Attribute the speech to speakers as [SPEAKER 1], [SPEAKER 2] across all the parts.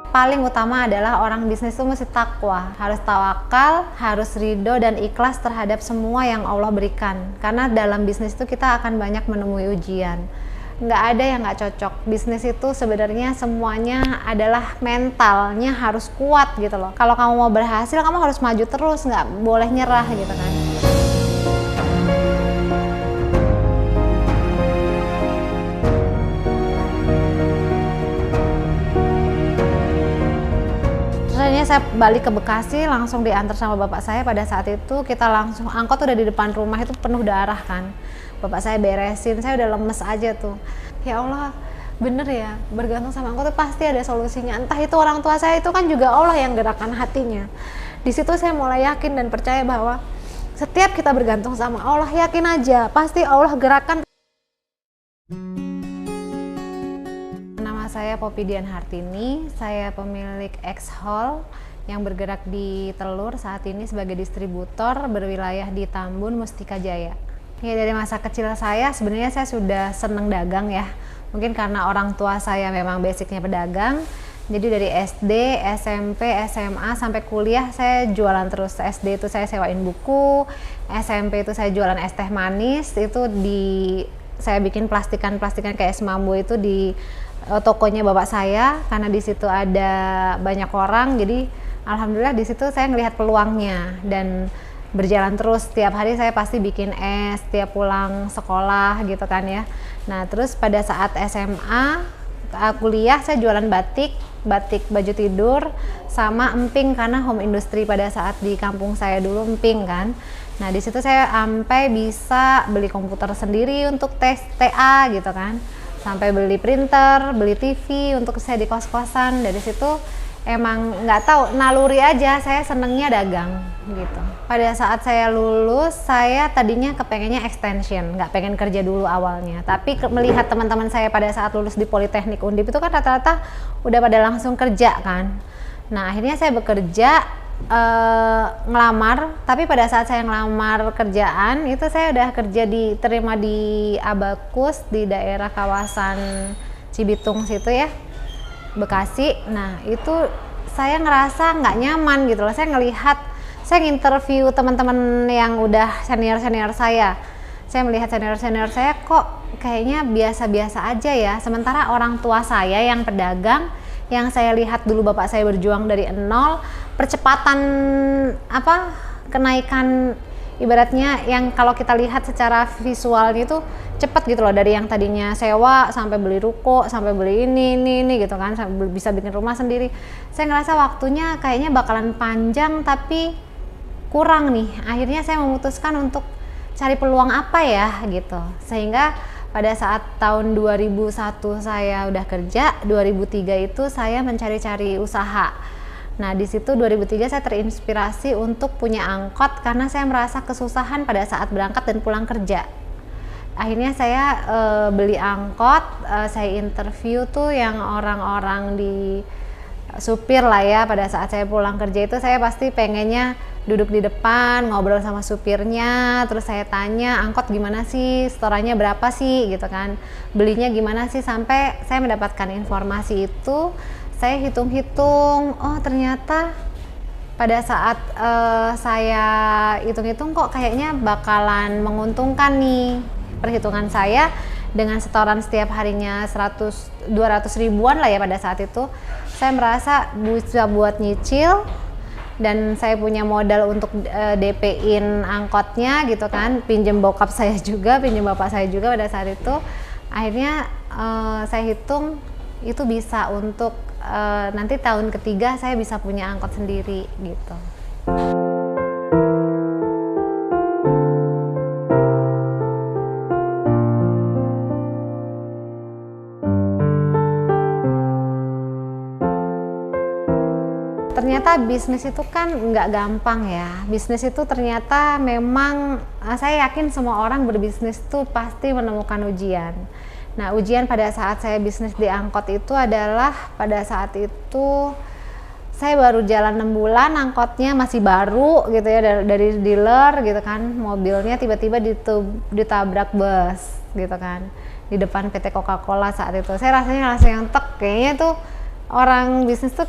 [SPEAKER 1] Paling utama adalah orang bisnis itu mesti takwa, harus tawakal, harus ridho dan ikhlas terhadap semua yang Allah berikan. Karena dalam bisnis itu kita akan banyak menemui ujian. Nggak ada yang nggak cocok. Bisnis itu sebenarnya semuanya adalah mentalnya harus kuat gitu loh. Kalau kamu mau berhasil, kamu harus maju terus, nggak boleh nyerah gitu kan. Saya balik ke Bekasi, langsung diantar sama bapak saya. Pada saat itu kita langsung, angkot udah di depan rumah itu penuh darah kan. Bapak saya beresin, saya udah lemes aja tuh. Ya Allah, bener ya, bergantung sama angkot itu pasti ada solusinya. Entah itu orang tua saya itu kan juga Allah yang gerakan hatinya. Di situ saya mulai yakin dan percaya bahwa setiap kita bergantung sama Allah, yakin aja pasti Allah gerakan. Saya Poppy Dian Hartini, saya pemilik X Hall yang bergerak di Telur saat ini sebagai distributor berwilayah di Tambun, Mustika Jaya. Ya, dari masa kecil saya sebenarnya saya sudah seneng dagang ya. Mungkin karena orang tua saya memang basicnya pedagang. Jadi dari SD, SMP, SMA sampai kuliah saya jualan terus. SD itu saya sewain buku, SMP itu saya jualan es teh manis, itu saya bikin plastikan-plastikan kayak es mambo itu di tokonya bapak saya, karena di situ ada banyak orang, jadi alhamdulillah di situ saya ngelihat peluangnya dan berjalan terus. Setiap hari saya pasti bikin es setiap pulang sekolah gitu kan ya. Nah terus pada saat SMA kuliah saya jualan batik baju tidur sama emping, karena home industry pada saat di kampung saya dulu emping kan. Nah di situ saya sampai bisa beli komputer sendiri untuk tes TA gitu kan, sampai beli printer, beli TV untuk saya di kos-kosan. Dari situ emang nggak tahu, naluri aja saya senengnya dagang gitu. Pada saat saya lulus, saya tadinya kepengennya extension, nggak pengen kerja dulu awalnya. Tapi melihat teman-teman saya pada saat lulus di Politeknik Undip itu kan rata-rata udah pada langsung kerja kan. Nah akhirnya saya bekerja, ngelamar, tapi pada saat saya ngelamar kerjaan itu saya udah kerja diterima di Abacus di daerah kawasan Cibitung situ ya, Bekasi. Nah itu saya ngerasa nggak nyaman gitu loh. Saya ngelihat, saya nginterview teman-teman yang udah senior saya melihat senior saya kok kayaknya biasa-biasa aja ya, sementara orang tua saya yang pedagang, yang saya lihat dulu bapak saya berjuang dari nol, percepatan kenaikan ibaratnya yang kalau kita lihat secara visualnya itu cepat gitu loh, dari yang tadinya sewa sampai beli ruko, sampai beli ini gitu kan, sampai bisa bikin rumah sendiri. Saya ngerasa waktunya kayaknya bakalan panjang tapi kurang nih. Akhirnya saya memutuskan untuk cari peluang apa ya gitu, sehingga pada saat tahun 2001 saya udah kerja, 2003 itu saya mencari-cari usaha. Nah di situ 2003 saya terinspirasi untuk punya angkot karena saya merasa kesusahan pada saat berangkat dan pulang kerja. Akhirnya saya beli angkot, saya interview tuh yang orang-orang di supir lah ya. Pada saat saya pulang kerja itu saya pasti pengennya duduk di depan, ngobrol sama supirnya, terus saya tanya angkot gimana sih, setorannya berapa sih gitu kan, belinya gimana sih, sampai saya mendapatkan informasi itu. Saya hitung-hitung, oh ternyata pada saat saya hitung-hitung kok kayaknya bakalan menguntungkan nih perhitungan saya, dengan setoran setiap harinya 100-200 ribuan lah ya pada saat itu. Saya merasa bisa buat nyicil dan saya punya modal untuk DP-in angkotnya gitu kan, pinjem bokap saya juga, pinjem bapak saya juga pada saat itu. Akhirnya saya hitung itu bisa untuk nanti tahun ketiga saya bisa punya angkot sendiri gitu. Ternyata bisnis itu kan nggak gampang ya. Bisnis itu ternyata memang, saya yakin semua orang berbisnis tuh pasti menemukan ujian. Nah ujian pada saat saya bisnis di angkot itu adalah pada saat itu saya baru jalan 6 bulan, angkotnya masih baru gitu ya, dari dealer gitu kan, mobilnya tiba-tiba ditabrak bus gitu kan di depan PT Coca-Cola saat itu. Saya rasanya langsung yang tek, kayaknya tuh orang bisnis tuh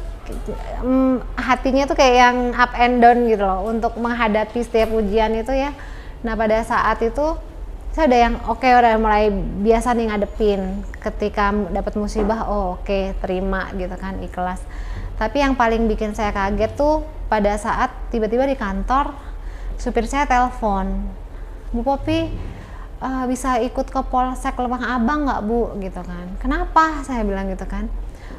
[SPEAKER 1] hatinya tuh kayak yang up and down gitu loh untuk menghadapi setiap ujian itu ya. Nah pada saat itu saya udah yang udah mulai biasa nih ngadepin ketika dapat musibah, oke, terima gitu kan, ikhlas. Tapi yang paling bikin saya kaget tuh pada saat tiba-tiba di kantor supir saya telepon, Bu Popi bisa ikut ke Polsek Lembang Abang nggak Bu gitu kan. Kenapa, saya bilang gitu kan.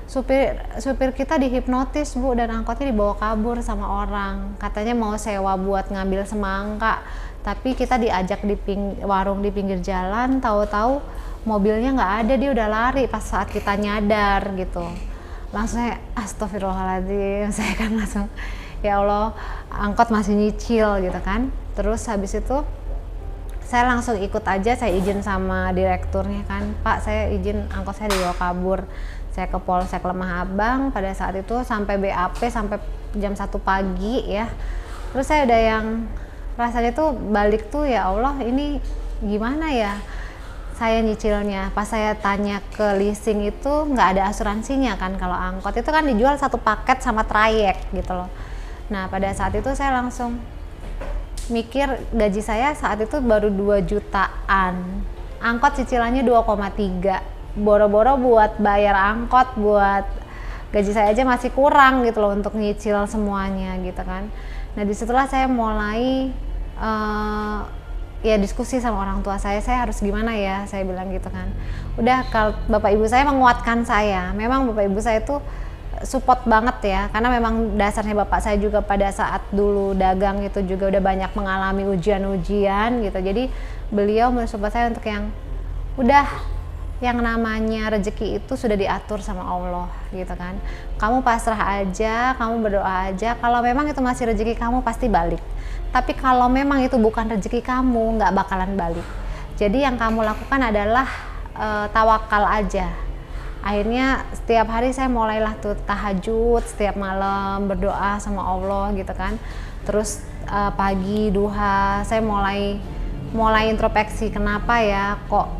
[SPEAKER 1] Supir kita dihipnotis Bu dan angkotnya dibawa kabur sama orang, katanya mau sewa buat ngambil semangka. Tapi kita diajak di warung di pinggir jalan, tahu-tahu mobilnya nggak ada, dia udah lari pas saat kita nyadar gitu. Langsung saya astagfirullahaladzim, saya kan langsung ya Allah, angkot masih nyicil gitu kan. Terus habis itu saya langsung ikut aja, saya izin sama direkturnya kan, Pak saya izin angkot saya dibawa kabur. Saya ke Polsek Lemah Abang pada saat itu sampai BAP sampai jam 1 pagi ya. Terus saya udah yang rasanya tuh balik tuh, ya Allah ini gimana ya saya nyicilnya. Pas saya tanya ke leasing itu nggak ada asuransinya kan, kalau angkot itu kan dijual satu paket sama trayek gitu loh. Nah pada saat itu saya langsung mikir, gaji saya saat itu baru 2 jutaan, angkot cicilannya 2,3, boro-boro buat bayar angkot, buat gaji saya aja masih kurang gitu loh untuk nyicil semuanya gitu kan. Nah disitulah saya mulai ya diskusi sama orang tua saya harus gimana ya, saya bilang gitu kan. Udah, kalau bapak ibu saya menguatkan saya, memang bapak ibu saya itu support banget ya, karena memang dasarnya bapak saya juga pada saat dulu dagang itu juga udah banyak mengalami ujian-ujian gitu. Jadi beliau mensupport saya untuk yang udah, yang namanya rezeki itu sudah diatur sama Allah gitu kan. Kamu pasrah aja, kamu berdoa aja, kalau memang itu masih rezeki kamu pasti balik. Tapi kalau memang itu bukan rezeki kamu, nggak bakalan balik. Jadi yang kamu lakukan adalah tawakal aja. Akhirnya setiap hari saya mulailah tuh tahajud setiap malam, berdoa sama Allah gitu kan. Terus pagi duha saya mulai introspeksi, kenapa ya kok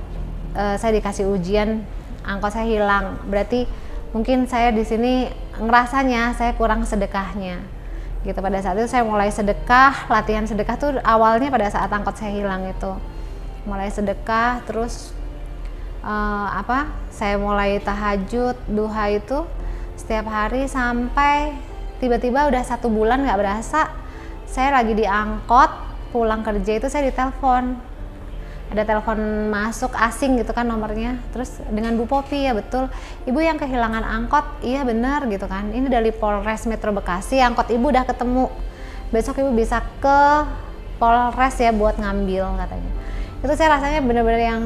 [SPEAKER 1] saya dikasih ujian, angkot saya hilang. Berarti mungkin saya di sini ngerasanya saya kurang sedekahnya gitu. Pada saat itu saya mulai sedekah, latihan sedekah tuh awalnya pada saat angkot saya hilang itu. Mulai sedekah, terus saya mulai tahajud, duha itu setiap hari sampai tiba-tiba udah 1 bulan nggak berasa, saya lagi di angkot pulang kerja itu saya ditelepon. Ada telepon masuk asing gitu kan nomornya, terus dengan Bu Popi, ya betul, Ibu yang kehilangan angkot, iya benar gitu kan, ini dari Polres Metro Bekasi, angkot Ibu udah ketemu, besok Ibu bisa ke Polres ya buat ngambil katanya. Itu saya rasanya bener-bener yang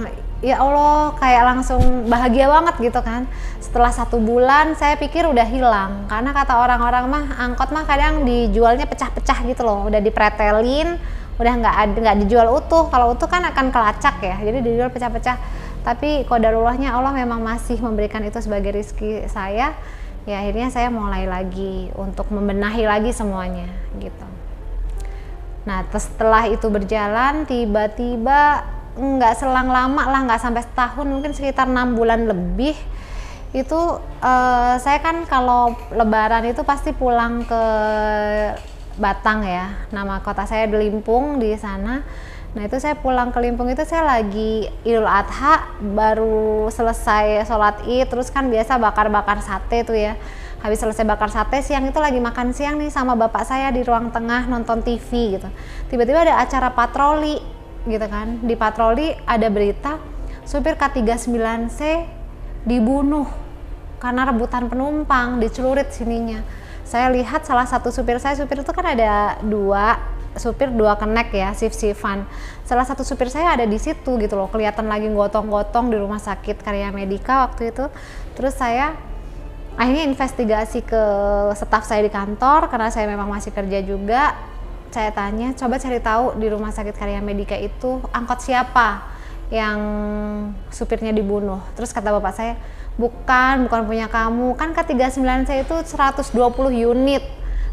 [SPEAKER 1] ya Allah, kayak langsung bahagia banget gitu kan. Setelah 1 bulan saya pikir udah hilang, karena kata orang-orang mah angkot mah kadang dijualnya pecah-pecah gitu loh, udah dipretelin, udah nggak dijual utuh. Kalau utuh kan akan kelacak ya, jadi dijual pecah-pecah. Tapi qadarullahnya Allah memang masih memberikan itu sebagai rezeki saya. Ya akhirnya saya mulai lagi untuk membenahi lagi semuanya gitu. Nah setelah itu berjalan, tiba-tiba nggak selang lama lah, nggak sampai setahun, mungkin sekitar 6 bulan lebih itu saya kan kalau lebaran itu pasti pulang ke Batang ya, nama kota saya Limpung di sana. Nah itu saya pulang ke Limpung itu saya lagi Idul Adha, baru selesai sholat Id, terus kan biasa bakar-bakar sate tuh ya. Habis selesai bakar sate, siang itu lagi makan siang nih sama bapak saya di ruang tengah nonton TV gitu. Tiba-tiba ada acara patroli gitu kan. Di patroli ada berita supir K39C dibunuh karena rebutan penumpang, dicelurit sininya. Saya lihat salah satu supir itu kan ada 2 supir, 2 kenek ya, shift-shiftan. Salah satu supir saya ada di situ gitu loh, kelihatan lagi gotong-gotong di rumah sakit Karya Medika waktu itu. Terus saya akhirnya investigasi ke staf saya di kantor, karena saya memang masih kerja juga. Saya tanya, coba cari tahu di rumah sakit Karya Medika itu angkot siapa yang supirnya dibunuh. Terus kata bapak saya, bukan punya kamu, kan K39C itu 120 unit,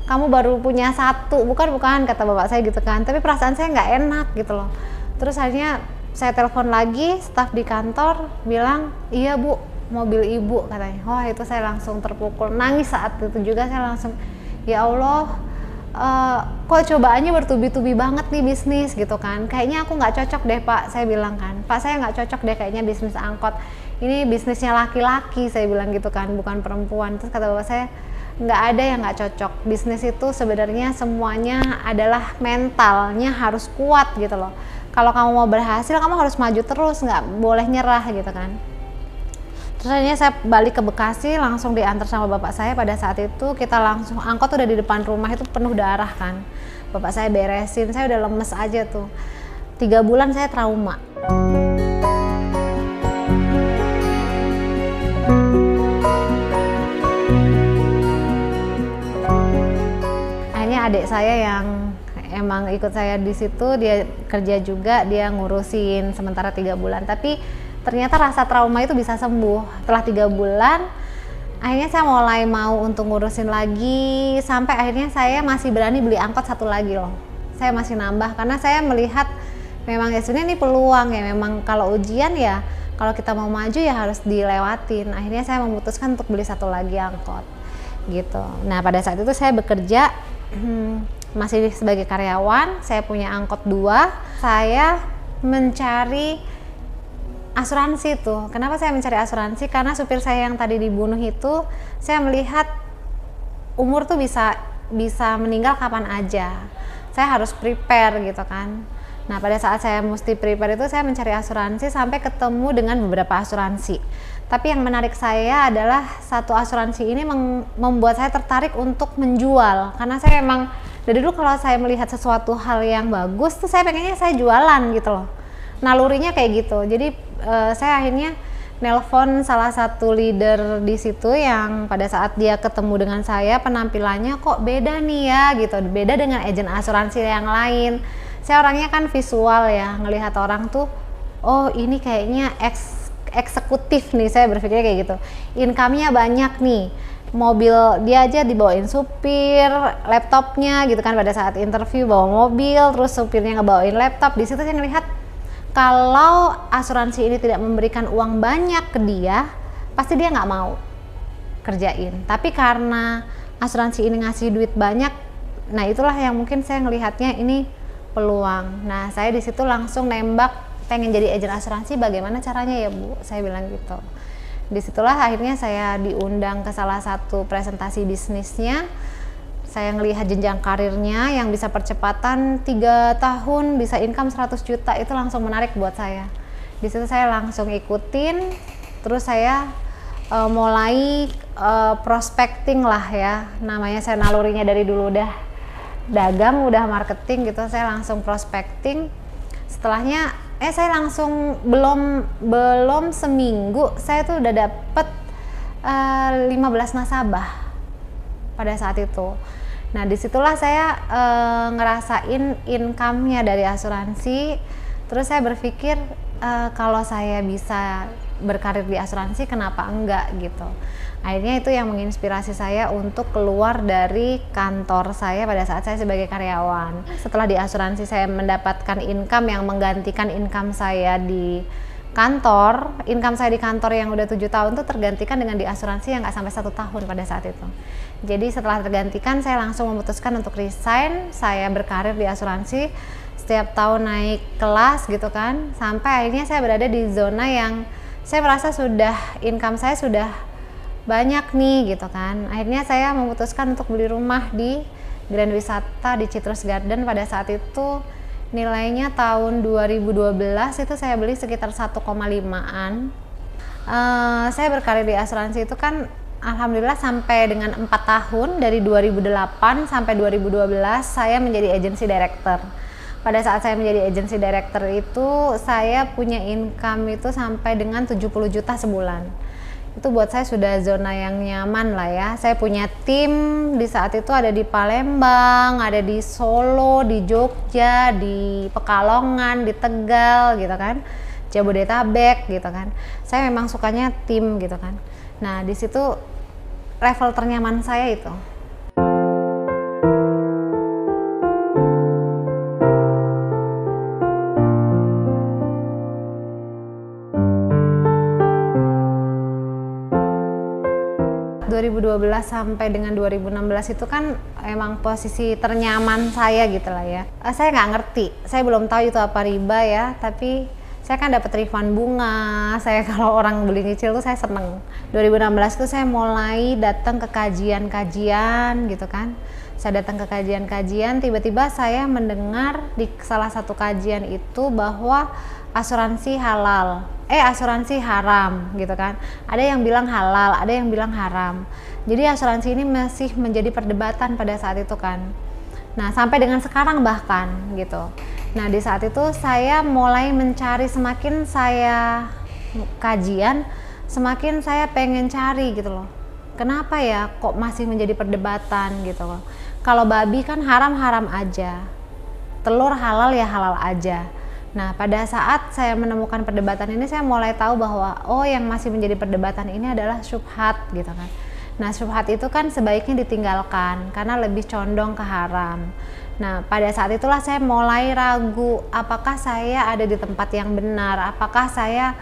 [SPEAKER 1] kamu baru punya 1, bukan kata bapak saya gitu kan. Tapi perasaan saya nggak enak gitu loh. Terus akhirnya saya telepon lagi, staf di kantor bilang, iya Bu, mobil ibu katanya. Wah itu saya langsung terpukul, nangis saat itu juga. Saya langsung, ya Allah, kok cobaannya bertubi-tubi banget nih bisnis gitu kan. Kayaknya aku nggak cocok deh Pak, saya bilang kan. Pak saya nggak cocok deh kayaknya bisnis angkot. Ini bisnisnya laki-laki, saya bilang gitu kan, bukan perempuan. Terus kata bapak saya, nggak ada yang nggak cocok. Bisnis itu sebenarnya semuanya adalah mentalnya harus kuat gitu loh. Kalau kamu mau berhasil, kamu harus maju terus, nggak boleh nyerah gitu kan. Terus akhirnya saya balik ke Bekasi, langsung diantar sama bapak saya. Pada saat itu kita langsung, angkot udah di depan rumah itu penuh darah kan. Bapak saya beresin, saya udah lemes aja tuh. 3 bulan saya trauma. Akhirnya adik saya yang emang ikut saya di situ, dia kerja juga, dia ngurusin sementara 3 bulan. Tapi ternyata rasa trauma itu bisa sembuh. Setelah 3 bulan, akhirnya saya mulai mau untuk ngurusin lagi, sampai akhirnya saya masih berani beli angkot 1 lagi loh. Saya masih nambah karena saya melihat memang ya sebenarnya ini peluang ya, memang kalau ujian ya, kalau kita mau maju ya harus dilewatin. Akhirnya saya memutuskan untuk beli 1 lagi angkot gitu. Nah pada saat itu saya bekerja masih sebagai karyawan, saya punya angkot 2. Saya mencari asuransi tuh. Kenapa saya mencari asuransi? Karena supir saya yang tadi dibunuh itu, saya melihat umur tuh bisa meninggal kapan aja. Saya harus prepare gitu kan. Nah pada saat saya mesti prepare itu, saya mencari asuransi sampai ketemu dengan beberapa asuransi. Tapi yang menarik saya adalah satu asuransi ini membuat saya tertarik untuk menjual. Karena saya emang dari dulu kalau saya melihat sesuatu hal yang bagus tuh saya pengennya saya jualan gitu loh. Nalurinya kayak gitu. Jadi saya akhirnya nelpon salah satu leader di situ yang pada saat dia ketemu dengan saya, penampilannya kok beda nih ya gitu, beda dengan agen asuransi yang lain. Saya orangnya kan visual ya, ngelihat orang tuh, oh ini kayaknya eksekutif nih, saya berpikirnya kayak gitu. Income-nya banyak nih, mobil dia aja dibawain supir, laptopnya gitu kan, pada saat interview bawa mobil, terus supirnya ngebawain laptop. Di situ saya ngelihat kalau asuransi ini tidak memberikan uang banyak ke dia, pasti dia nggak mau kerjain. Tapi karena asuransi ini ngasih duit banyak, nah itulah yang mungkin saya ngelihatnya ini peluang. Nah saya di situ langsung nembak, pengen jadi agen asuransi, bagaimana caranya ya Bu? Saya bilang gitu. Disitulah akhirnya saya diundang ke salah satu presentasi bisnisnya. Saya ngelihat jenjang karirnya yang bisa percepatan 3 tahun bisa income 100 juta, itu langsung menarik buat saya. Di situ saya langsung ikutin, terus saya mulai prospecting lah ya, namanya saya nalurinya dari dulu udah dagang, udah marketing gitu, saya langsung prospecting. Setelahnya saya langsung belum seminggu saya tuh udah dapet 15 nasabah pada saat itu. Nah disitulah saya ngerasain income-nya dari asuransi. Terus saya berpikir kalau saya bisa berkarir di asuransi, kenapa enggak gitu. Akhirnya itu yang menginspirasi saya untuk keluar dari kantor saya pada saat saya sebagai karyawan. Setelah di asuransi saya mendapatkan income yang menggantikan income saya di kantor. Income saya di kantor yang udah 7 tahun tuh tergantikan dengan di asuransi yang nggak sampai 1 tahun pada saat itu. Jadi setelah tergantikan, saya langsung memutuskan untuk resign. Saya berkarir di asuransi, setiap tahun naik kelas gitu kan, sampai akhirnya saya berada di zona yang saya merasa sudah income saya sudah banyak nih gitu kan. Akhirnya saya memutuskan untuk beli rumah di Grand Wisata di Citrus Garden. Pada saat itu nilainya tahun 2012 itu saya beli sekitar 1,5-an. Saya berkarir di asuransi itu kan alhamdulillah sampai dengan 4 tahun, dari 2008 sampai 2012 saya menjadi agency director. Pada saat saya menjadi agency director itu saya punya income itu sampai dengan 70 juta sebulan. Itu buat saya sudah zona yang nyaman lah ya. Saya punya tim di saat itu ada di Palembang, ada di Solo, di Jogja, di Pekalongan, di Tegal gitu kan, Jabodetabek gitu kan. Saya memang sukanya tim gitu kan. Nah di situ level ternyaman saya itu. 2012 sampai dengan 2016 itu kan emang posisi ternyaman saya gitu lah ya. Saya nggak ngerti, saya belum tahu itu apa riba ya, tapi saya kan dapat refund bunga. Saya kalau orang beli nyicil tuh saya seneng. 2016 tuh saya mulai datang ke kajian-kajian gitu kan. Saya datang ke kajian-kajian, tiba-tiba saya mendengar di salah satu kajian itu bahwa asuransi halal, asuransi haram gitu kan. Ada yang bilang halal, ada yang bilang haram. Jadi asuransi ini masih menjadi perdebatan pada saat itu kan. Nah, sampai dengan sekarang bahkan gitu. Nah, di saat itu saya mulai mencari, semakin saya kajian, semakin saya pengen cari gitu loh. Kenapa ya kok masih menjadi perdebatan gitu loh. Kalau babi kan haram-haram aja, telur halal ya halal aja. Nah, pada saat saya menemukan perdebatan ini, saya mulai tahu bahwa oh, yang masih menjadi perdebatan ini adalah syubhat gitu kan. Nah, syubhat itu kan sebaiknya ditinggalkan karena lebih condong ke haram. Nah, pada saat itulah saya mulai ragu, apakah saya ada di tempat yang benar, apakah saya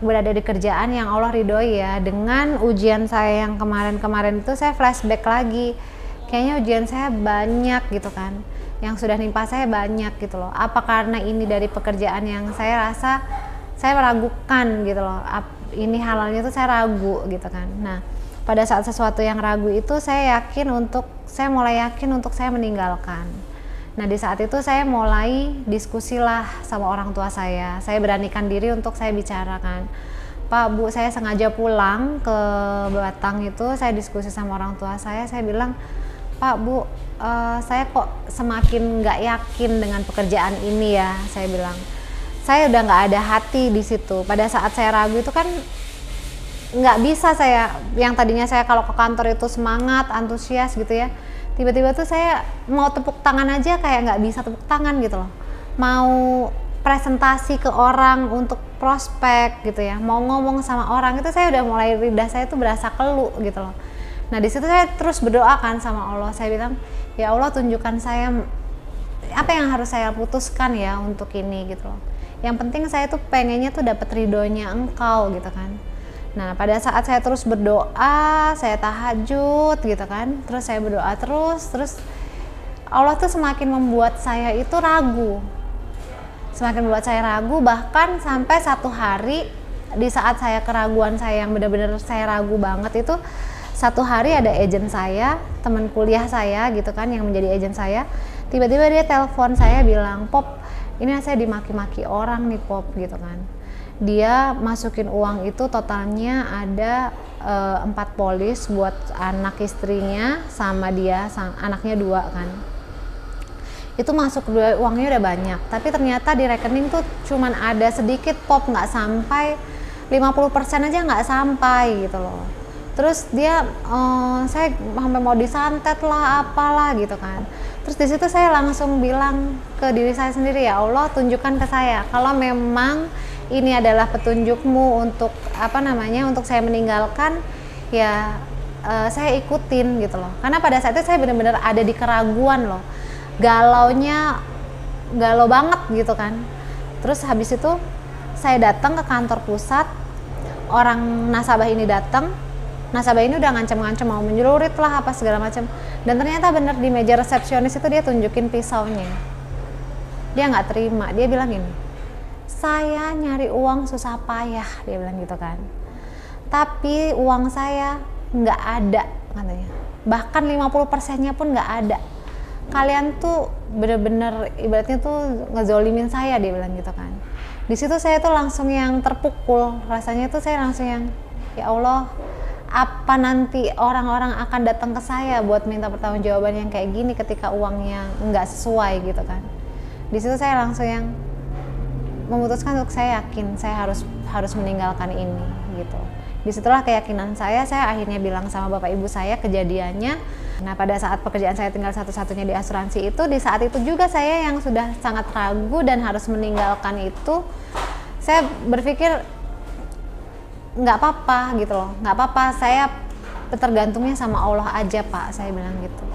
[SPEAKER 1] berada di kerjaan yang Allah ridhoi ya. Dengan ujian saya yang kemarin-kemarin itu, saya flashback lagi, kayaknya ujian saya banyak gitu kan, yang sudah nimpa saya banyak gitu loh. Apa karena ini dari pekerjaan yang saya rasa saya meragukan gitu loh, ini halalnya tuh saya ragu gitu kan. Nah, pada saat sesuatu yang ragu itu saya mulai yakin untuk saya meninggalkan. Nah, di saat itu saya mulai diskusilah sama orang tua saya beranikan diri untuk saya bicarakan, Pak, Bu, saya sengaja pulang ke Batang itu, saya diskusi sama orang tua saya bilang, Pak, Bu, saya kok semakin nggak yakin dengan pekerjaan ini ya, saya bilang. Saya udah nggak ada hati di situ. Pada saat saya ragu itu kan nggak bisa saya, yang tadinya saya kalau ke kantor itu semangat, antusias gitu ya, tiba-tiba tuh saya mau tepuk tangan aja kayak nggak bisa tepuk tangan gitu loh. Mau presentasi ke orang untuk prospek gitu ya, mau ngomong sama orang itu saya udah mulai, lidah saya tuh berasa keluh gitu loh. Nah, di situ saya terus berdoa kan sama Allah. Saya bilang, ya Allah, tunjukkan saya apa yang harus saya putuskan ya untuk ini gitu loh. Yang penting saya tuh pengennya tuh dapat ridhonya Engkau gitu kan. Nah, pada saat saya terus berdoa, saya tahajud gitu kan, terus saya berdoa terus Allah tuh semakin membuat saya itu ragu. Semakin membuat saya ragu, bahkan sampai satu hari di saat saya keraguan saya yang benar-benar saya ragu banget itu, satu hari ada agent saya, teman kuliah saya gitu kan, yang menjadi agent saya, tiba-tiba dia telepon saya bilang, Pop, ini saya dimaki-maki orang nih Pop gitu kan. Dia masukin uang itu totalnya ada 4 polis buat anak istrinya sama dia, anaknya 2 kan. Itu masuk uangnya udah banyak, tapi ternyata di rekening tuh cuman ada sedikit Pop, nggak sampai 50% aja nggak sampai gitu loh. Terus dia, saya sampai mau disantet lah, apalah gitu kan. Terus di situ saya langsung bilang ke diri saya sendiri, ya Allah, tunjukkan ke saya kalau memang ini adalah petunjukmu untuk untuk saya meninggalkan, ya saya ikutin gitu loh. Karena pada saat itu saya benar-benar ada di keraguan loh, galau banget gitu kan. Terus habis itu saya datang ke kantor pusat, orang nasabah ini datang. Nasabah ini udah ngancam-ngancam mau menjelurit lah apa segala macam, dan ternyata bener di meja resepsionis itu dia tunjukin pisaunya. Dia nggak terima, dia bilang gini, saya nyari uang susah payah, dia bilang gitu kan, tapi uang saya nggak ada katanya, bahkan 50%-nya pun nggak ada. Kalian tuh bener-bener ibaratnya tuh ngezolimin saya, dia bilang gitu kan. Di situ saya tuh langsung yang terpukul, rasanya tuh saya langsung yang, ya Allah, apa nanti orang-orang akan datang ke saya buat minta pertanggungjawaban yang kayak gini ketika uangnya nggak sesuai gitu kan. Di situ saya langsung yang memutuskan untuk saya yakin saya harus meninggalkan ini gitu. Disitulah keyakinan saya akhirnya bilang sama bapak ibu saya kejadiannya. Nah, pada saat pekerjaan saya tinggal satu-satunya di asuransi itu, di saat itu juga saya yang sudah sangat ragu dan harus meninggalkan itu, saya berpikir nggak apa-apa gitu loh, nggak apa-apa, saya tergantungnya sama Allah aja Pak, saya bilang gitu.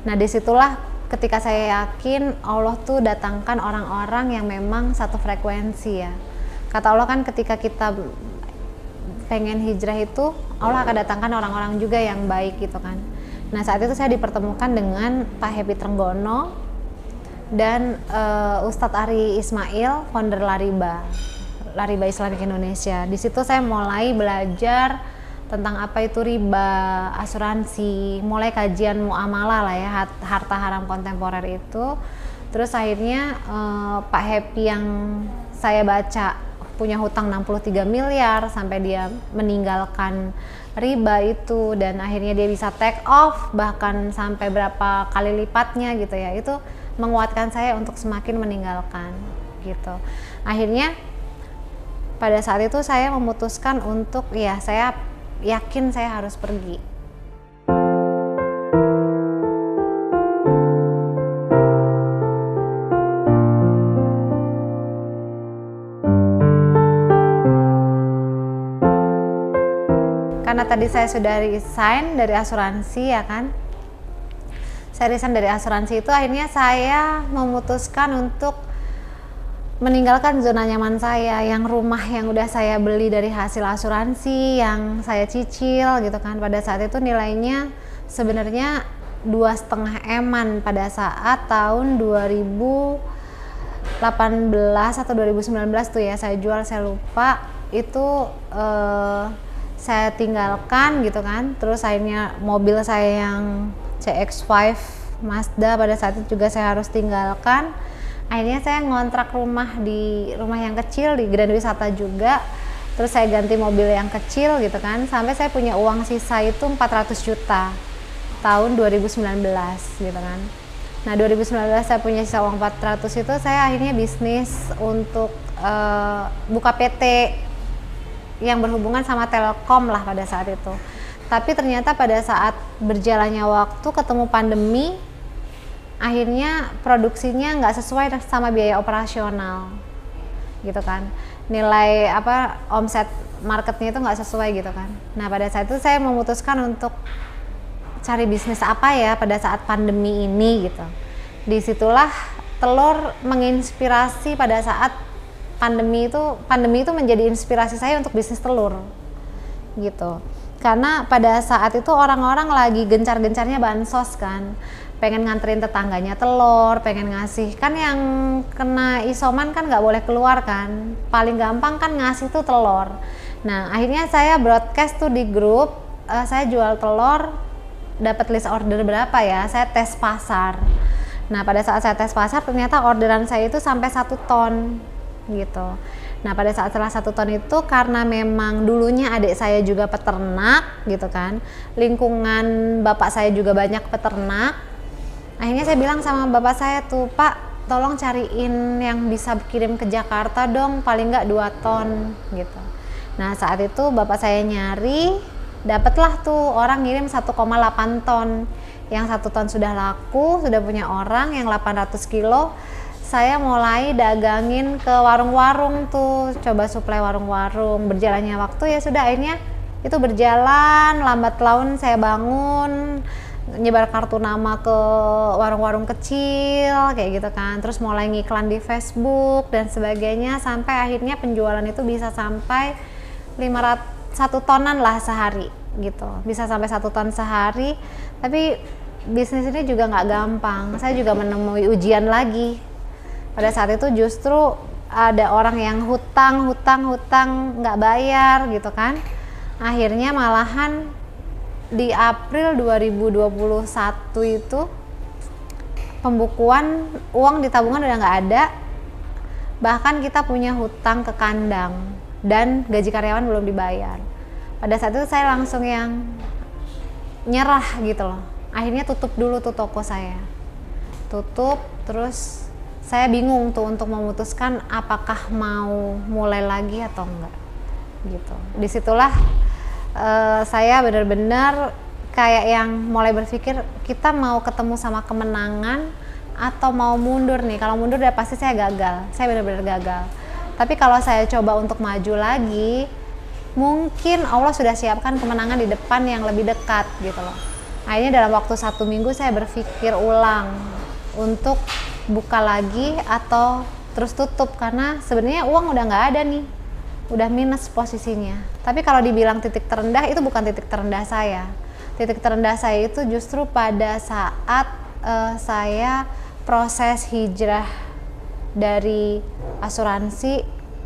[SPEAKER 1] Nah, disitulah ketika saya yakin Allah tuh datangkan orang-orang yang memang satu frekuensi ya. Kata Allah kan ketika kita pengen hijrah itu Allah akan datangkan orang-orang juga yang baik gitu kan. Nah saat itu saya dipertemukan dengan Pak Happy Trenggono dan Ustadz Ari Ismail, founder Lariba Islamic Indonesia. Di situ saya mulai belajar tentang apa itu riba, asuransi, mulai kajian muamalah lah ya, harta haram kontemporer itu. Terus akhirnya Pak Happy yang saya baca punya hutang 63 miliar sampai dia meninggalkan riba itu, dan akhirnya dia bisa take off bahkan sampai berapa kali lipatnya gitu ya. Itu menguatkan saya untuk semakin meninggalkan gitu. Akhirnya pada saat itu saya memutuskan untuk saya yakin saya harus pergi. Karena tadi saya sudah resign dari asuransi ya kan. Saya resign dari asuransi itu, akhirnya saya memutuskan untuk meninggalkan zona nyaman saya, yang rumah yang udah saya beli dari hasil asuransi yang saya cicil gitu kan. Pada saat itu nilainya sebenarnya 2,5 M-an pada saat tahun 2018 atau 2019 tuh ya, saya jual, saya lupa itu. Saya tinggalkan gitu kan. Terus akhirnya mobil saya yang CX-5 Mazda pada saat itu juga saya harus tinggalkan. Akhirnya saya ngontrak rumah di rumah yang kecil di Grand Wisata juga. Terus saya ganti mobil yang kecil gitu kan, sampai saya punya uang sisa itu 400 juta tahun 2019 gitu kan. Nah 2019 saya punya sisa uang 400 itu, saya akhirnya bisnis untuk buka PT yang berhubungan sama Telkom lah pada saat itu. Tapi ternyata pada saat berjalannya waktu ketemu pandemi, akhirnya produksinya nggak sesuai sama biaya operasional gitu kan. Nilai omset marketnya itu nggak sesuai gitu kan. Nah pada saat itu saya memutuskan untuk cari bisnis apa ya pada saat pandemi ini gitu. Disitulah telur menginspirasi. Pada saat pandemi itu menjadi inspirasi saya untuk bisnis telur gitu. Karena pada saat itu orang-orang lagi gencar-gencarnya bansos kan, pengen nganterin tetangganya telur, pengen ngasih, kan yang kena isoman kan nggak boleh keluar kan, paling gampang kan ngasih tuh telur. Nah akhirnya saya broadcast tuh di grup, saya jual telur, dapat list order berapa ya, saya tes pasar. Nah pada saat saya tes pasar ternyata orderan saya itu sampai 1 ton gitu. Nah pada saat setelah 1 ton itu, karena memang dulunya adik saya juga peternak gitu kan, lingkungan bapak saya juga banyak peternak. Akhirnya saya bilang sama bapak saya tuh, Pak tolong cariin yang bisa kirim ke Jakarta dong, paling nggak 2 ton gitu. Nah saat itu bapak saya nyari, dapatlah tuh orang ngirim 1,8 ton. Yang 1 ton sudah laku, sudah punya orang yang 800 kilo. Saya mulai dagangin ke warung-warung tuh, coba suplai warung-warung. Berjalannya waktu ya sudah, akhirnya itu berjalan, lambat laun saya bangun, nyebar kartu nama ke warung-warung kecil kayak gitu kan. Terus mulai ngiklan di Facebook dan sebagainya, sampai akhirnya penjualan itu bisa sampai 1 tonan lah sehari gitu. Bisa sampai 1 ton sehari. Tapi bisnis ini juga nggak gampang. Saya juga menemui ujian lagi. Pada saat itu justru ada orang yang hutang nggak bayar gitu kan. Akhirnya malahan di April 2021 itu pembukuan uang di tabungan udah nggak ada, bahkan kita punya hutang ke kandang dan gaji karyawan belum dibayar. Pada saat itu saya langsung yang nyerah gitu loh. Akhirnya tutup dulu tuh toko saya, tutup. Terus saya bingung tuh untuk memutuskan apakah mau mulai lagi atau enggak gitu. Disitulah saya benar-benar kayak yang mulai berpikir, kita mau ketemu sama kemenangan atau mau mundur nih. Kalau mundur udah pasti saya gagal, saya benar-benar gagal. Tapi kalau saya coba untuk maju lagi, mungkin Allah sudah siapkan kemenangan di depan yang lebih dekat gitu loh. Akhirnya dalam waktu 1 minggu saya berpikir ulang untuk buka lagi atau terus tutup, karena sebenarnya uang udah nggak ada nih. udah minus posisinya. Tapi kalau dibilang titik terendah, itu bukan titik terendah saya. Titik terendah saya itu justru pada saat saya proses hijrah dari asuransi,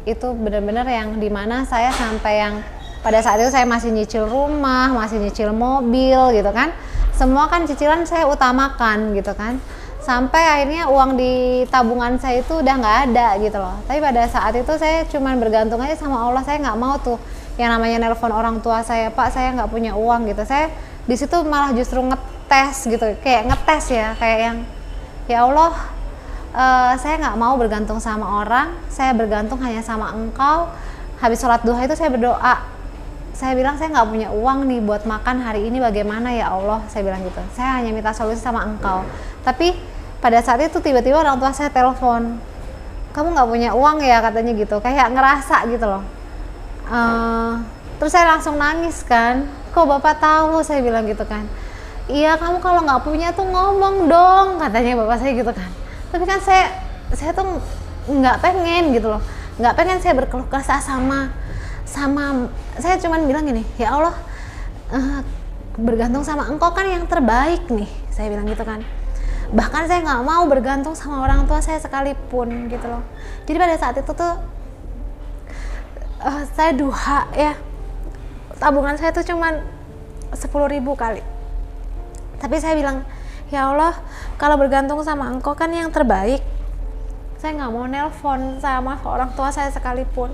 [SPEAKER 1] itu benar-benar yang dimana saya sampai yang pada saat itu saya masih nyicil rumah, masih nyicil mobil gitu kan, semua kan cicilan saya utamakan gitu kan, sampai akhirnya uang di tabungan saya itu udah nggak ada gitu loh. Tapi pada saat itu saya cuman bergantung aja sama Allah. Saya nggak mau tuh yang namanya nelpon orang tua saya, Pak saya nggak punya uang gitu. Saya di situ malah justru ngetes gitu, kayak ngetes ya, kayak yang ya Allah, saya nggak mau bergantung sama orang, saya bergantung hanya sama Engkau. Habis sholat duha itu saya berdoa, saya bilang saya nggak punya uang nih buat makan hari ini, bagaimana ya Allah, saya bilang gitu. Saya hanya minta solusi sama Engkau. Tapi pada saat itu tiba-tiba orang tua saya telepon, kamu nggak punya uang ya katanya gitu, kayak ngerasa gitu loh. Terus saya langsung nangis kan, kok bapak tahu, saya bilang gitu kan. Iya kamu kalau nggak punya tuh ngomong dong, katanya bapak saya gitu kan. Tapi kan saya tuh nggak pengen gitu loh, nggak pengen saya berkeluh kesah sama saya cuman bilang gini, ya Allah, bergantung sama Engkau kan yang terbaik nih, saya bilang gitu kan. Bahkan saya nggak mau bergantung sama orang tua saya sekalipun gitu loh. Jadi pada saat itu tuh saya duha ya, tabungan saya tuh cuman 10.000 kali. Tapi saya bilang, ya Allah, kalau bergantung sama Engkau kan yang terbaik. Saya nggak mau nelpon sama orang tua saya sekalipun.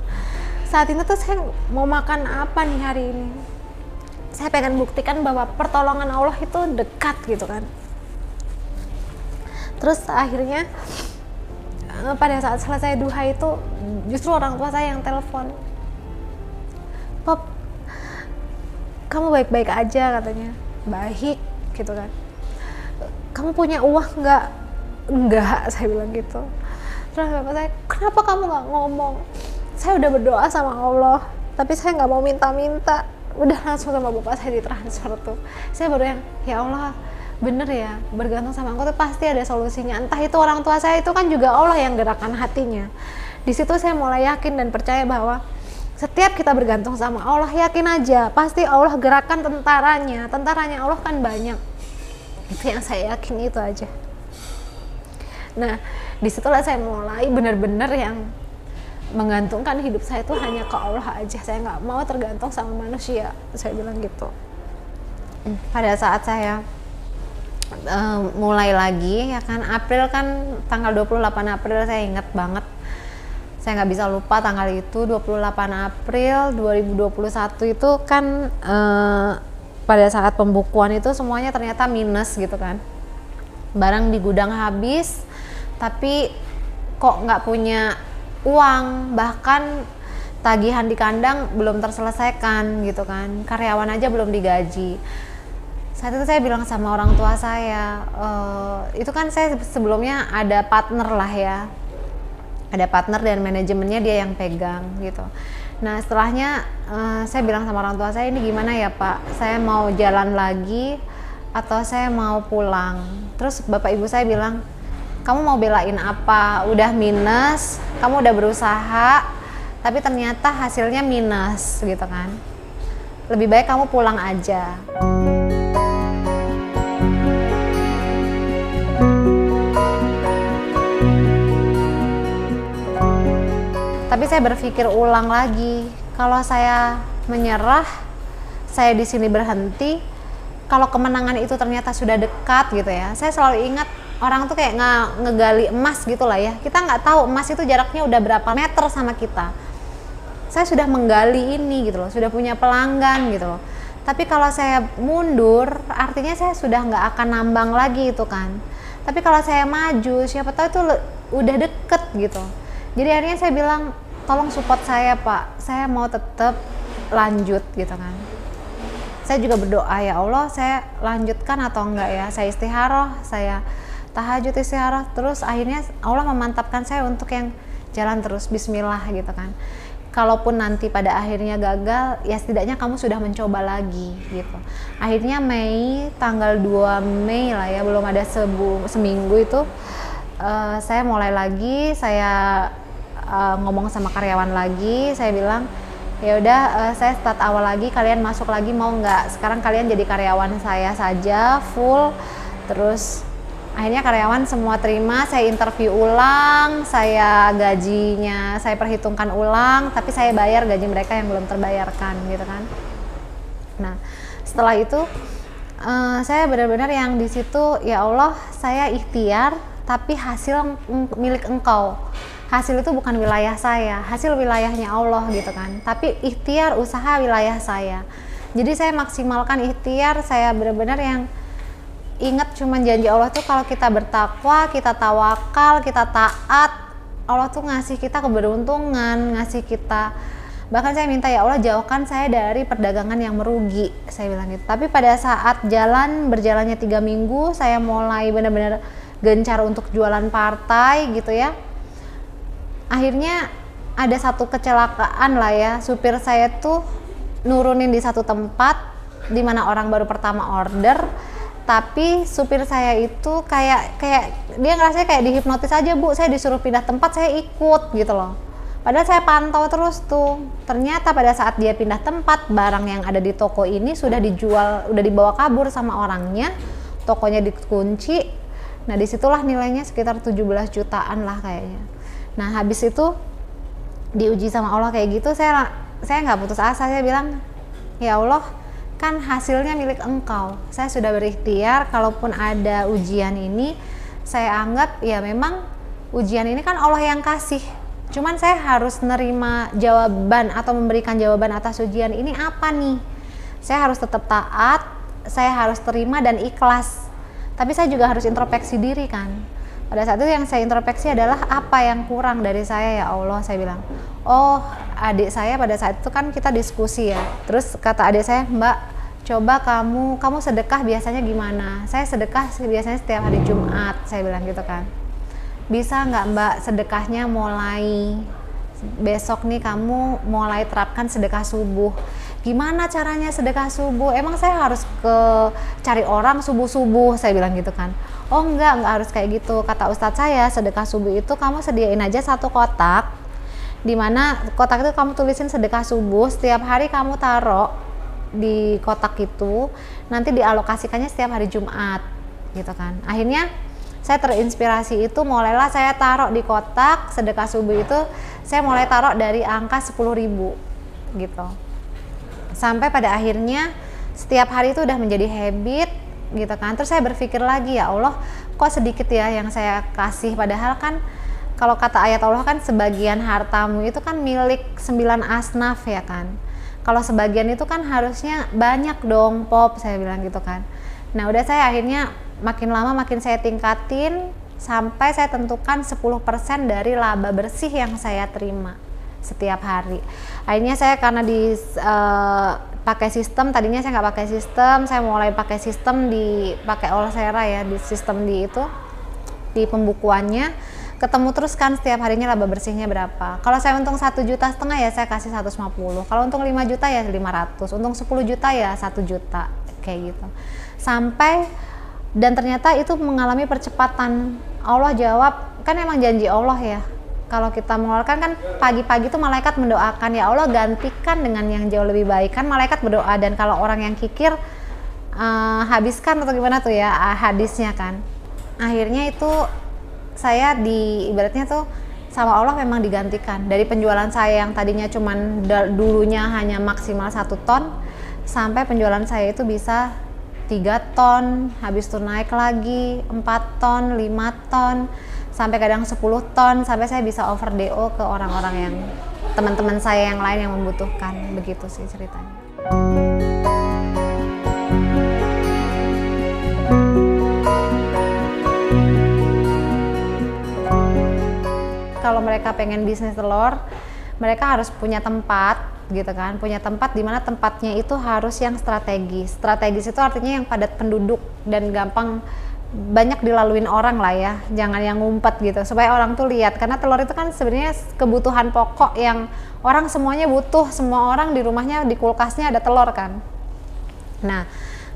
[SPEAKER 1] Saat ini tuh saya mau makan apa nih hari ini. Saya pengen buktikan bahwa pertolongan Allah itu dekat gitu kan. Terus akhirnya pada saat selesai duha itu justru orang tua saya yang telepon. Pop, kamu baik-baik aja katanya. Baik gitu kan. Kamu punya uang nggak? Enggak, saya bilang gitu. Terus bapak saya, kenapa kamu nggak ngomong? Saya udah berdoa sama Allah, tapi saya nggak mau minta-minta. Udah langsung sama bapak saya ditransfer tuh. Saya baru yang, ya Allah, bener ya, bergantung sama Engkau tuh pasti ada solusinya. Entah itu orang tua saya itu kan juga Allah yang gerakan hatinya. Di situ saya mulai yakin dan percaya bahwa setiap kita bergantung sama Allah, yakin aja pasti Allah gerakan tentaranya. Tentaranya Allah kan banyak. Itu yang saya yakin, itu aja. Nah, disitulah saya mulai benar-benar yang menggantungkan hidup saya itu hanya ke Allah aja. Saya nggak mau tergantung sama manusia, saya bilang gitu. Pada saat saya mulai lagi ya kan, April kan tanggal 28 April saya ingat banget, saya nggak bisa lupa tanggal itu. 28 April 2021 itu kan pada saat pembukuan itu semuanya ternyata minus gitu kan, barang di gudang habis tapi kok nggak punya uang, bahkan tagihan di kandang belum terselesaikan gitu kan, karyawan aja belum digaji. Saat itu saya bilang sama orang tua saya, itu kan saya sebelumnya ada partner lah ya, ada partner dan manajemennya dia yang pegang gitu. Nah setelahnya saya bilang sama orang tua saya, ini gimana ya Pak, saya mau jalan lagi atau saya mau pulang? Terus bapak ibu saya bilang, kamu mau belain apa? Udah minus, kamu udah berusaha, tapi ternyata hasilnya minus gitu kan. Lebih baik kamu pulang aja. Tapi saya berpikir ulang lagi, kalau saya menyerah, saya di sini berhenti, kalau kemenangan itu ternyata sudah dekat gitu ya. Saya selalu ingat orang tuh kayak ngegali emas gitu lah ya. Kita nggak tahu emas itu jaraknya udah berapa meter sama kita. Saya sudah menggali ini gitu loh, sudah punya pelanggan gitu loh. Tapi kalau saya mundur, artinya saya sudah nggak akan nambang lagi itu kan. Tapi kalau saya maju, siapa tahu itu udah deket gitu. Jadi akhirnya saya bilang, tolong support saya Pak, saya mau tetap lanjut gitu kan. Saya juga berdoa, ya Allah saya lanjutkan atau enggak ya. Saya istikharah, saya tahajud istikharah, terus akhirnya Allah memantapkan saya untuk yang jalan terus, bismillah gitu kan. Kalaupun nanti pada akhirnya gagal, ya setidaknya kamu sudah mencoba lagi gitu. Akhirnya tanggal 2 Mei lah ya, belum ada seminggu itu saya mulai lagi, saya ngomong sama karyawan lagi, saya bilang ya udah saya start awal lagi, kalian masuk lagi mau nggak? Sekarang kalian jadi karyawan saya saja full. Terus akhirnya karyawan semua terima, saya interview ulang, saya gajinya saya perhitungkan ulang, tapi saya bayar gaji mereka yang belum terbayarkan gitu kan. Nah setelah itu saya benar-benar yang di situ, ya Allah saya ikhtiar tapi hasil milik Engkau. Hasil itu bukan wilayah saya, hasil wilayahnya Allah gitu kan. Tapi ikhtiar usaha wilayah saya. Jadi saya maksimalkan ikhtiar, saya benar-benar yang ingat cuman janji Allah tuh kalau kita bertakwa, kita tawakal, kita taat, Allah tuh ngasih kita keberuntungan, ngasih kita, bahkan saya minta ya Allah jauhkan saya dari perdagangan yang merugi, saya bilang gitu. Tapi pada saat berjalannya 3 minggu, saya mulai benar-benar gencar untuk jualan partai gitu ya. Akhirnya ada satu kecelakaan lah ya, supir saya tuh nurunin di satu tempat di mana orang baru pertama order, tapi supir saya itu kayak dia ngerasa kayak dihipnotis aja, Bu, saya disuruh pindah tempat saya ikut gitu loh. Padahal saya pantau terus tuh, ternyata pada saat dia pindah tempat, barang yang ada di toko ini sudah dijual, udah dibawa kabur sama orangnya, tokonya dikunci. Nah disitulah nilainya sekitar 17 jutaan lah kayaknya. Nah habis itu diuji sama Allah kayak gitu, saya nggak putus asa, saya bilang ya Allah kan hasilnya milik Engkau, saya sudah berikhtiar, kalaupun ada ujian ini saya anggap ya memang ujian ini kan Allah yang kasih. Cuman saya harus nerima jawaban atau memberikan jawaban atas ujian ini apa nih. Saya harus tetap taat, saya harus terima dan ikhlas. Tapi saya juga harus introspeksi diri kan. Pada saat itu yang saya introspeksi adalah apa yang kurang dari saya ya Allah, saya bilang. Oh, adik saya pada saat itu kan kita diskusi ya. Terus kata adik saya, Mbak, coba kamu sedekah biasanya gimana? Saya sedekah biasanya setiap hari Jumat, saya bilang gitu kan. Bisa nggak Mbak sedekahnya mulai besok nih kamu mulai terapkan sedekah subuh. Gimana caranya sedekah subuh? Emang saya harus cari orang subuh-subuh, saya bilang gitu kan. Oh enggak harus kayak gitu. Kata ustadz saya, sedekah subuh itu kamu sediain aja satu kotak, dimana kotak itu kamu tulisin sedekah subuh, setiap hari kamu taruh di kotak itu, nanti dialokasikannya setiap hari Jumat gitu kan. Akhirnya saya terinspirasi itu, mulailah saya taruh di kotak sedekah subuh itu, saya mulai taruh dari angka 10.000 gitu. Sampai pada akhirnya setiap hari itu udah menjadi habit gitu kan. Terus saya berpikir lagi, ya Allah kok sedikit ya yang saya kasih, padahal kan kalau kata ayat Allah kan sebagian hartamu itu kan milik 9 asnaf ya kan. Kalau sebagian itu kan harusnya banyak dong Pop, saya bilang gitu kan. Nah udah saya akhirnya makin lama makin saya tingkatin sampai saya tentukan 10% dari laba bersih yang saya terima setiap hari. Akhirnya saya karena pakai sistem, tadinya saya nggak pakai sistem, saya mulai pakai sistem pakai Olsera ya, di sistem di pembukuannya ketemu terus kan setiap harinya laba bersihnya berapa. Kalau saya untung 1,5 juta ya saya kasih 150, kalau untung 5 juta ya 500, untung 10 juta ya 1 juta kayak gitu. Sampai dan ternyata itu mengalami percepatan. Allah jawab, kan emang janji Allah ya, kalau kita mengeluarkan kan pagi-pagi itu malaikat mendoakan, ya Allah gantikan dengan yang jauh lebih baik, kan malaikat berdoa. Dan kalau orang yang kikir habiskan atau gimana tuh ya hadisnya kan. Akhirnya itu saya ibaratnya tuh sama Allah memang digantikan. Dari penjualan saya yang tadinya cuman dulunya hanya maksimal 1 ton, sampai penjualan saya itu bisa 3 ton, habis itu naik lagi 4 ton, 5 ton, sampai kadang 10 ton, sampai saya bisa over DO ke orang-orang yang teman-teman saya yang lain yang membutuhkan. Begitu sih ceritanya. Kalau mereka pengen bisnis telur, mereka harus punya tempat gitu kan, punya tempat di mana tempatnya itu harus yang strategis. Strategis itu artinya yang padat penduduk dan gampang banyak dilaluin orang lah ya, jangan yang ngumpet gitu, supaya orang tuh lihat. Karena telur itu kan sebenarnya kebutuhan pokok yang orang semuanya butuh, semua orang di rumahnya di kulkasnya ada telur kan. Nah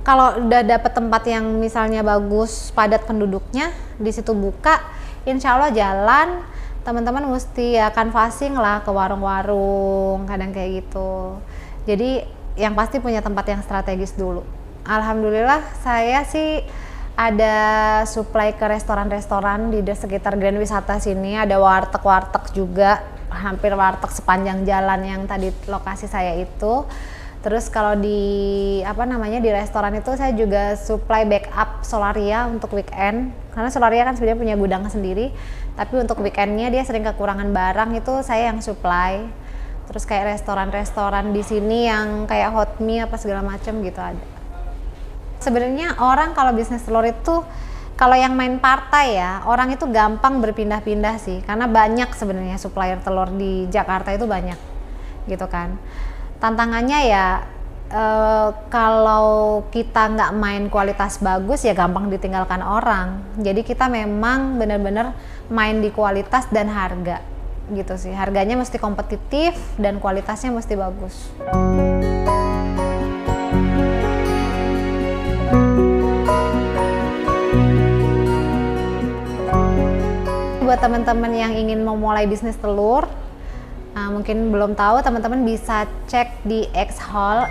[SPEAKER 1] kalau udah dapet tempat yang misalnya bagus, padat penduduknya, di situ buka, insya Allah jalan. teman-teman mesti ya canvassing lah ke warung-warung, kadang kayak gitu. Jadi yang pasti punya tempat yang strategis dulu. Alhamdulillah saya sih ada supply ke restoran-restoran di sekitar Grand Wisata sini, ada warteg-warteg juga, hampir warteg sepanjang jalan yang tadi lokasi saya itu. Terus kalau di di restoran itu saya juga supply backup Solaria untuk weekend, karena Solaria kan sebenarnya punya gudang sendiri, tapi untuk weekendnya dia sering kekurangan barang, itu saya yang supply. Terus kayak restoran-restoran di sini yang kayak Hotmi apa segala macam gitu ada. Sebenarnya orang kalau bisnis telur itu, kalau yang main partai ya, orang itu gampang berpindah-pindah sih, karena banyak sebenarnya supplier telur di Jakarta itu banyak, gitu kan. Tantangannya ya kalau kita nggak main kualitas bagus ya gampang ditinggalkan orang. Jadi kita memang benar-benar main di kualitas dan harga, gitu sih. Harganya mesti kompetitif dan kualitasnya mesti bagus. Buat teman-teman yang ingin memulai bisnis telur, mungkin belum tahu, teman-teman bisa cek di X_Hall,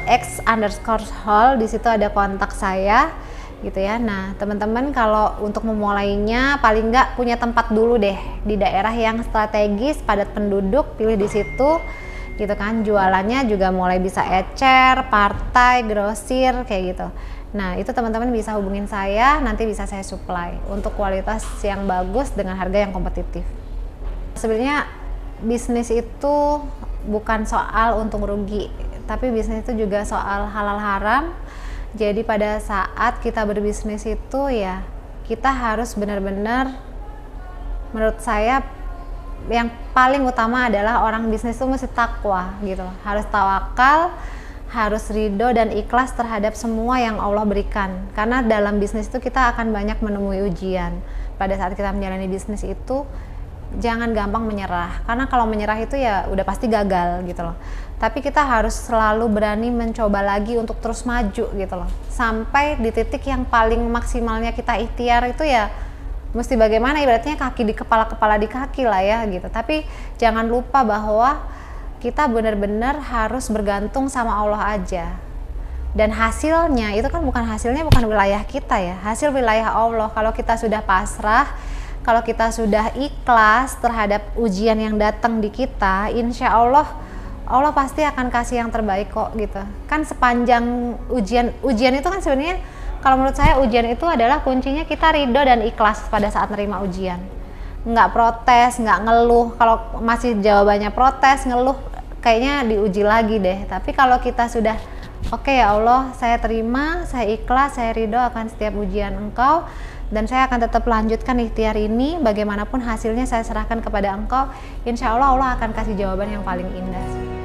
[SPEAKER 1] di situ ada kontak saya, gitu ya. Nah, teman-teman kalau untuk memulainya paling nggak punya tempat dulu deh di daerah yang strategis, padat penduduk, pilih di situ, gitu kan. Jualannya juga mulai bisa ecer, partai, grosir, kayak gitu. Nah, itu teman-teman bisa hubungin saya, nanti bisa saya supply untuk kualitas yang bagus dengan harga yang kompetitif. Sebenarnya bisnis itu bukan soal untung rugi, tapi bisnis itu juga soal halal haram. Jadi pada saat kita berbisnis itu ya kita harus benar-benar, menurut saya yang paling utama adalah orang bisnis itu mesti takwa gitu, harus tawakal, harus ridho dan ikhlas terhadap semua yang Allah berikan. Karena dalam bisnis itu kita akan banyak menemui ujian. Pada saat kita menjalani bisnis itu jangan gampang menyerah, karena kalau menyerah itu ya udah pasti gagal gitu loh. Tapi kita harus selalu berani mencoba lagi untuk terus maju gitu loh, sampai di titik yang paling maksimalnya kita ikhtiar itu ya mesti bagaimana, ibaratnya kaki di kepala, kepala di kaki lah ya gitu. Tapi jangan lupa bahwa kita benar-benar harus bergantung sama Allah aja. Dan hasilnya itu kan bukan wilayah kita ya, hasil wilayah Allah. Kalau kita sudah pasrah, kalau kita sudah ikhlas terhadap ujian yang datang di kita, insya Allah pasti akan kasih yang terbaik kok gitu. Kan sepanjang ujian itu kan sebenarnya kalau menurut saya ujian itu adalah kuncinya kita ridho dan ikhlas pada saat menerima ujian. Nggak protes, nggak ngeluh. Kalau masih jawabannya protes, ngeluh, kayaknya diuji lagi deh. Tapi kalau kita sudah oke, ya Allah, saya terima, saya ikhlas, saya ridho akan setiap ujian Engkau, dan saya akan tetap lanjutkan ikhtiar ini, bagaimanapun hasilnya saya serahkan kepada Engkau. Insya Allah Allah akan kasih jawaban yang paling indah.